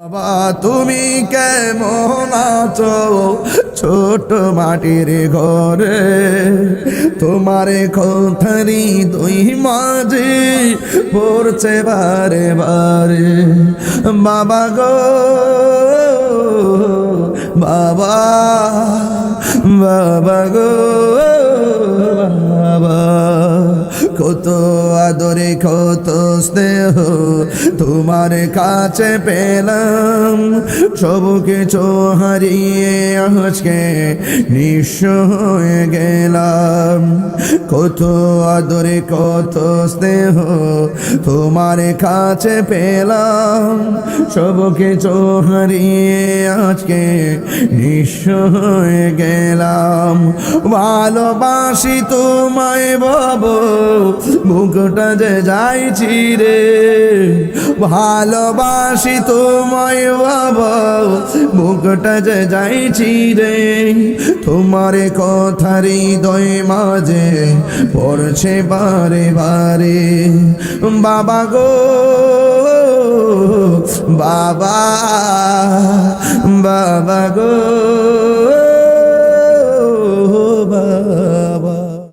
বাবা তুমি কেমন আছো ছোট মাটির ঘরে তোমার কথারি দুই মাঝে পড়ছে বারে বারে বাবা গো বাবা বাবা গো বাবা কত আদরে কত স্নেহ তোমার কাছে পেলাম সব কিছু হারিয়ে আজকে নিঃস্ব হয়ে গেলাম কত আদরে কত স্নেহ তোমার কাছে পেলাম সব কিছু হারিয়ে আজকে নিঃস্ব হয়ে গেলাম ভালোবাসি তোমায় বাবা বুকটা যে যাইছি রে ভালোবাসি তোমায় বাবা বুকটা যে যাইছি রে তোমার কথা হৃদয় মাঝে পড়ছে বারে বারে বাবা গো বাবা বাবা গো